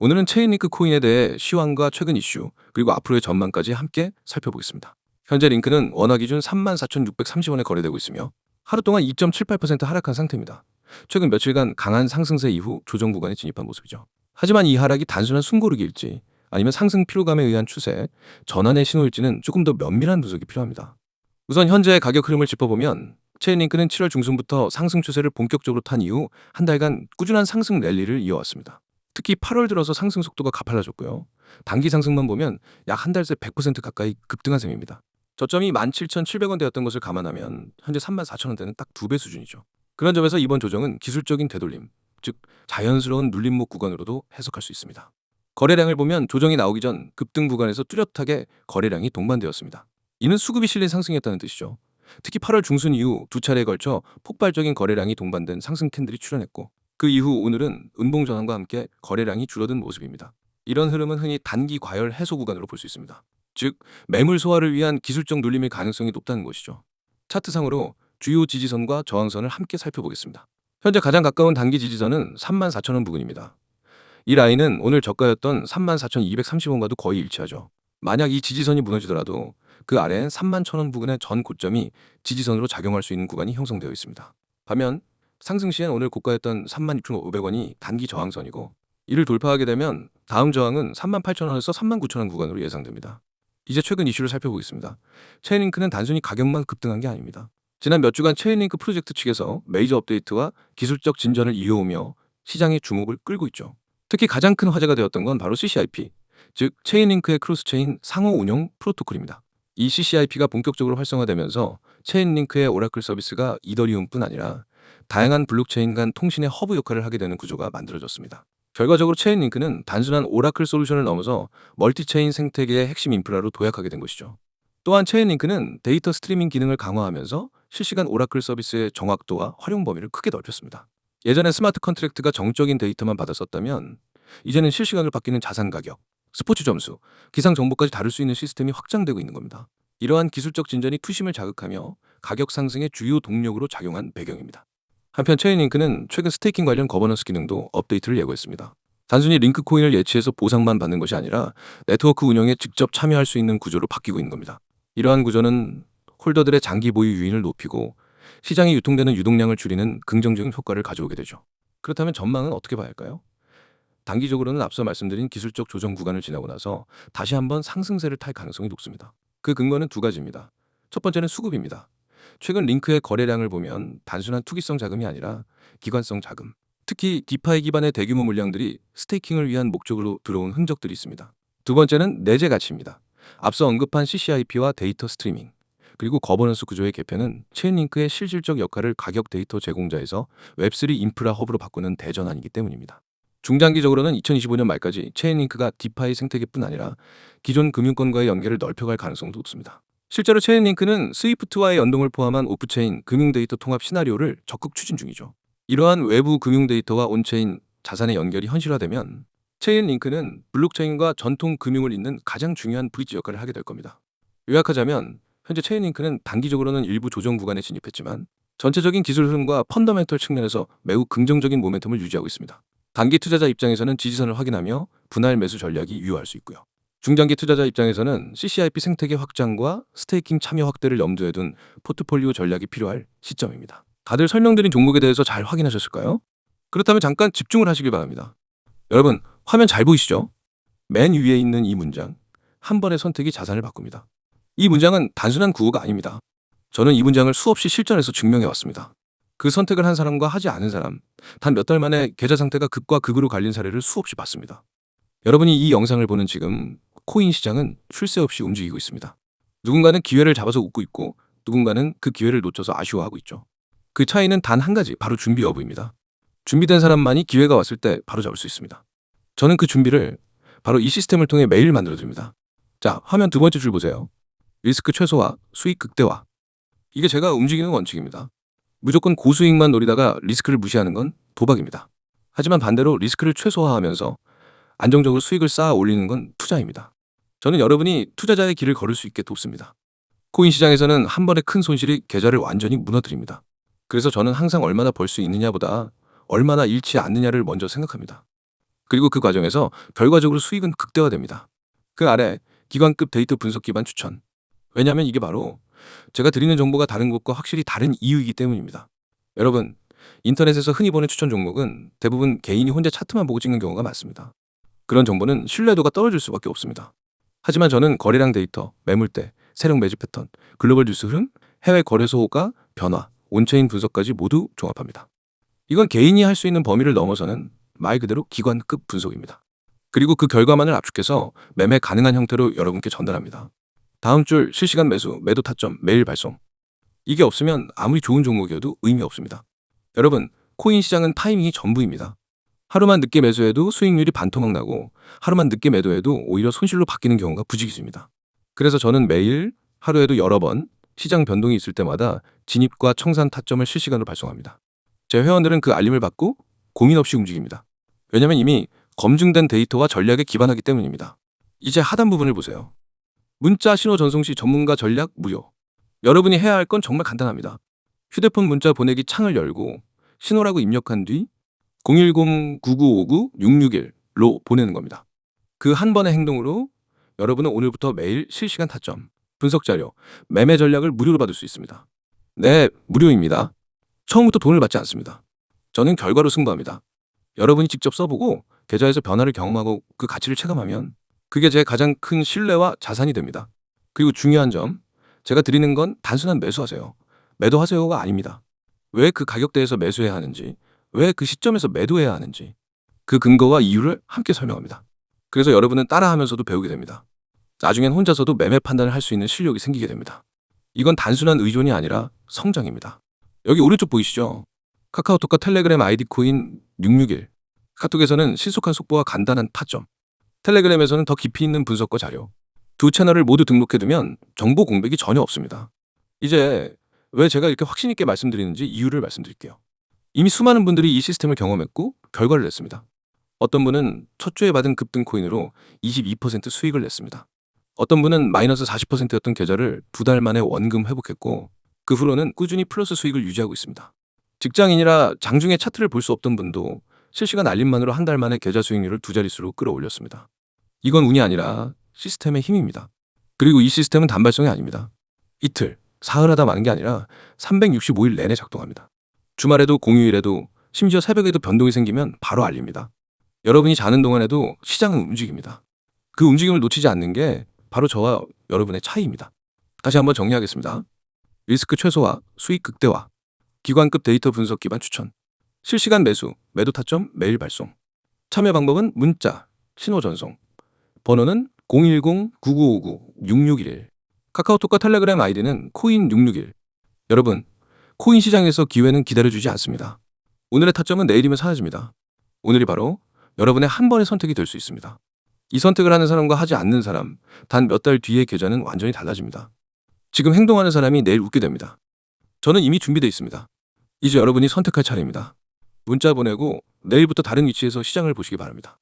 오늘은 체인링크 코인에 대해 시황과 최근 이슈, 그리고 앞으로의 전망까지 함께 살펴보겠습니다. 현재 링크는 원화 기준 34,630원에 거래되고 있으며 하루 동안 2.78% 하락한 상태입니다. 최근 며칠간 강한 상승세 이후 조정 구간에 진입한 모습이죠. 하지만 이 하락이 단순한 숨고르기일지 아니면 상승 피로감에 의한 추세, 전환의 신호일지는 조금 더 면밀한 분석이 필요합니다. 우선 현재의 가격 흐름을 짚어보면 체인링크는 7월 중순부터 상승 추세를 본격적으로 탄 이후 한 달간 꾸준한 상승 랠리를 이어왔습니다. 특히 8월 들어서 상승 속도가 가팔라졌고요. 단기 상승만 보면 약 한 달 새 100% 가까이 급등한 셈입니다. 저점이 17,700원대였던 것을 감안하면 현재 34,000원대는 딱 2배 수준이죠. 그런 점에서 이번 조정은 기술적인 되돌림, 즉 자연스러운 눌림목 구간으로도 해석할 수 있습니다. 거래량을 보면 조정이 나오기 전 급등 구간에서 뚜렷하게 거래량이 동반되었습니다. 이는 수급이 실린 상승이었다는 뜻이죠. 특히 8월 중순 이후 두 차례에 걸쳐 폭발적인 거래량이 동반된 상승 캔들이 출현했고 그 이후 오늘은 은봉 전환과 함께 거래량이 줄어든 모습입니다. 이런 흐름은 흔히 단기 과열 해소 구간으로 볼 수 있습니다. 즉 매물 소화를 위한 기술적 눌림일 가능성이 높다는 것이죠. 차트상으로 주요 지지선과 저항선을 함께 살펴보겠습니다. 현재 가장 가까운 단기 지지선은 34,000원 부근입니다. 이 라인은 오늘 저가였던 34,230원과도 거의 일치하죠. 만약 이 지지선이 무너지더라도 그 아래엔 31,000원 부근의 전 고점이 지지선으로 작용할 수 있는 구간이 형성되어 있습니다. 반면 상승 시엔 오늘 고가였던 36,500원이 단기 저항선이고 이를 돌파하게 되면 다음 저항은 38,000원에서 39,000원 구간으로 예상됩니다. 이제 최근 이슈를 살펴보겠습니다. 체인링크는 단순히 가격만 급등한 게 아닙니다. 지난 몇 주간 체인링크 프로젝트 측에서 메이저 업데이트와 기술적 진전을 이어오며 시장의 주목을 끌고 있죠. 특히 가장 큰 화제가 되었던 건 바로 CCIP, 즉 체인링크의 크로스체인 상호 운영 프로토콜입니다. 이 CCIP가 본격적으로 활성화되면서 체인링크의 오라클 서비스가 이더리움뿐 아니라 다양한 블록체인 간 통신의 허브 역할을 하게 되는 구조가 만들어졌습니다. 결과적으로 체인링크는 단순한 오라클 솔루션을 넘어서 멀티체인 생태계의 핵심 인프라로 도약하게 된 것이죠. 또한 체인링크는 데이터 스트리밍 기능을 강화하면서 실시간 오라클 서비스의 정확도와 활용 범위를 크게 넓혔습니다. 예전에 스마트 컨트랙트가 정적인 데이터만 받았었다면 이제는 실시간으로 바뀌는 자산 가격, 스포츠 점수, 기상 정보까지 다룰 수 있는 시스템이 확장되고 있는 겁니다. 이러한 기술적 진전이 투심을 자극하며 가격 상승의 주요 동력으로 작용한 배경입니다. 한편 체인링크는 최근 스테이킹 관련 거버넌스 기능도 업데이트를 예고했습니다. 단순히 링크 코인을 예치해서 보상만 받는 것이 아니라 네트워크 운영에 직접 참여할 수 있는 구조로 바뀌고 있는 겁니다. 이러한 구조는 홀더들의 장기 보유 유인을 높이고 시장에 유통되는 유동량을 줄이는 긍정적인 효과를 가져오게 되죠. 그렇다면 전망은 어떻게 봐야 할까요? 단기적으로는 앞서 말씀드린 기술적 조정 구간을 지나고 나서 다시 한번 상승세를 탈 가능성이 높습니다. 그 근거는 두 가지입니다. 첫 번째는 수급입니다. 최근 링크의 거래량을 보면 단순한 투기성 자금이 아니라 기관성 자금, 특히 디파이 기반의 대규모 물량들이 스테이킹을 위한 목적으로 들어온 흔적들이 있습니다. 두 번째는 내재 가치입니다. 앞서 언급한 CCIP와 데이터 스트리밍, 그리고 거버넌스 구조의 개편은 체인링크의 실질적 역할을 가격 데이터 제공자에서 웹3 인프라 허브로 바꾸는 대전환이기 때문입니다. 중장기적으로는 2025년 말까지 체인링크가 디파이 생태계뿐 아니라 기존 금융권과의 연계를 넓혀갈 가능성도 높습니다. 실제로 체인링크는 스위프트와의 연동을 포함한 오프체인 금융 데이터 통합 시나리오를 적극 추진 중이죠. 이러한 외부 금융 데이터와 온체인 자산의 연결이 현실화되면 체인링크는 블록체인과 전통 금융을 잇는 가장 중요한 브릿지 역할을 하게 될 겁니다. 요약하자면 현재 체인링크는 단기적으로는 일부 조정 구간에 진입했지만 전체적인 기술 흐름과 펀더멘털 측면에서 매우 긍정적인 모멘텀을 유지하고 있습니다. 단기 투자자 입장에서는 지지선을 확인하며 분할 매수 전략이 유효할 수 있고요. 중장기 투자자 입장에서는 CCIP 생태계 확장과 스테이킹 참여 확대를 염두에 둔 포트폴리오 전략이 필요할 시점입니다. 다들 설명드린 종목에 대해서 잘 확인하셨을까요? 그렇다면 잠깐 집중을 하시길 바랍니다. 여러분, 화면 잘 보이시죠? 맨 위에 있는 이 문장, 한 번의 선택이 자산을 바꿉니다. 이 문장은 단순한 구호가 아닙니다. 저는 이 문장을 수없이 실전에서 증명해 왔습니다. 그 선택을 한 사람과 하지 않은 사람, 단 몇 달 만에 계좌 상태가 극과 극으로 갈린 사례를 수없이 봤습니다. 여러분이 이 영상을 보는 지금 코인 시장은 쉴 새 없이 움직이고 있습니다. 누군가는 기회를 잡아서 웃고 있고 누군가는 그 기회를 놓쳐서 아쉬워하고 있죠. 그 차이는 단 한 가지, 바로 준비 여부입니다. 준비된 사람만이 기회가 왔을 때 바로 잡을 수 있습니다. 저는 그 준비를 바로 이 시스템을 통해 매일 만들어드립니다. 자, 화면 두 번째 줄 보세요. 리스크 최소화, 수익 극대화. 이게 제가 움직이는 원칙입니다. 무조건 고수익만 노리다가 리스크를 무시하는 건 도박입니다. 하지만 반대로 리스크를 최소화하면서 안정적으로 수익을 쌓아 올리는 건 투자입니다. 저는 여러분이 투자자의 길을 걸을 수 있게 돕습니다. 코인 시장에서는 한 번의 큰 손실이 계좌를 완전히 무너뜨립니다. 그래서 저는 항상 얼마나 벌 수 있느냐보다 얼마나 잃지 않느냐를 먼저 생각합니다. 그리고 그 과정에서 결과적으로 수익은 극대화됩니다. 그 아래 기관급 데이터 분석 기반 추천. 왜냐하면 이게 바로 제가 드리는 정보가 다른 곳과 확실히 다른 이유이기 때문입니다. 여러분, 인터넷에서 흔히 보는 추천 종목은 대부분 개인이 혼자 차트만 보고 찍는 경우가 많습니다. 그런 정보는 신뢰도가 떨어질 수밖에 없습니다. 하지만 저는 거래량 데이터, 매물대, 세력 매집 패턴, 글로벌 뉴스 흐름, 해외 거래소 호가, 변화, 온체인 분석까지 모두 종합합니다. 이건 개인이 할 수 있는 범위를 넘어서는 말 그대로 기관급 분석입니다. 그리고 그 결과만을 압축해서 매매 가능한 형태로 여러분께 전달합니다. 다음 줄 실시간 매수, 매도 타점, 매일 발송. 이게 없으면 아무리 좋은 종목이어도 의미 없습니다. 여러분, 코인 시장은 타이밍이 전부입니다. 하루만 늦게 매수해도 수익률이 반토막 나고 하루만 늦게 매도해도 오히려 손실로 바뀌는 경우가 부지기수입니다. 그래서 저는 매일 하루에도 여러 번 시장 변동이 있을 때마다 진입과 청산 타점을 실시간으로 발송합니다. 제 회원들은 그 알림을 받고 고민 없이 움직입니다. 왜냐면 이미 검증된 데이터와 전략에 기반하기 때문입니다. 이제 하단 부분을 보세요. 문자 신호 전송 시 전문가 전략 무료. 여러분이 해야 할 건 정말 간단합니다. 휴대폰 문자 보내기 창을 열고 신호라고 입력한 뒤 010-9959-661로 보내는 겁니다. 그 한 번의 행동으로 여러분은 오늘부터 매일 실시간 타점, 분석 자료, 매매 전략을 무료로 받을 수 있습니다. 네, 무료입니다. 처음부터 돈을 받지 않습니다. 저는 결과로 승부합니다. 여러분이 직접 써보고 계좌에서 변화를 경험하고 그 가치를 체감하면 그게 제 가장 큰 신뢰와 자산이 됩니다. 그리고 중요한 점, 제가 드리는 건 단순한 매수하세요, 매도하세요가 아닙니다. 왜 그 가격대에서 매수해야 하는지, 왜 그 시점에서 매도해야 하는지 그 근거와 이유를 함께 설명합니다. 그래서 여러분은 따라하면서도 배우게 됩니다. 나중엔 혼자서도 매매 판단을 할 수 있는 실력이 생기게 됩니다. 이건 단순한 의존이 아니라 성장입니다. 여기 오른쪽 보이시죠? 카카오톡과 텔레그램 아이디 코인 661. 카톡에서는 신속한 속보와 간단한 타점, 텔레그램에서는 더 깊이 있는 분석과 자료. 두 채널을 모두 등록해두면 정보 공백이 전혀 없습니다. 이제 왜 제가 이렇게 확신 있게 말씀드리는지 이유를 말씀드릴게요. 이미 수많은 분들이 이 시스템을 경험했고 결과를 냈습니다. 어떤 분은 첫 주에 받은 급등 코인으로 22% 수익을 냈습니다. 어떤 분은 마이너스 40%였던 계좌를 2달 만에 원금 회복했고 그 후로는 꾸준히 플러스 수익을 유지하고 있습니다. 직장인이라 장중에 차트를 볼 수 없던 분도 실시간 알림만으로 한 달 만에 계좌 수익률을 2자릿수로 끌어올렸습니다. 이건 운이 아니라 시스템의 힘입니다. 그리고 이 시스템은 단발성이 아닙니다. 이틀, 사흘하다 마는 게 아니라 365일 내내 작동합니다. 주말에도 공휴일에도 심지어 새벽에도 변동이 생기면 바로 알립니다. 여러분이 자는 동안에도 시장은 움직입니다. 그 움직임을 놓치지 않는 게 바로 저와 여러분의 차이입니다. 다시 한번 정리하겠습니다. 리스크 최소화, 수익 극대화, 기관급 데이터 분석 기반 추천, 실시간 매수, 매도 타점 매일 발송. 참여 방법은 문자, 신호 전송. 번호는 010-9959-6611. 카카오톡과 텔레그램 아이디는 코인661. 여러분, 코인 시장에서 기회는 기다려주지 않습니다. 오늘의 타점은 내일이면 사라집니다. 오늘이 바로 여러분의 한 번의 선택이 될 수 있습니다. 이 선택을 하는 사람과 하지 않는 사람, 단 몇 달 뒤의 계좌는 완전히 달라집니다. 지금 행동하는 사람이 내일 웃게 됩니다. 저는 이미 준비되어 있습니다. 이제 여러분이 선택할 차례입니다. 문자 보내고 내일부터 다른 위치에서 시장을 보시기 바랍니다.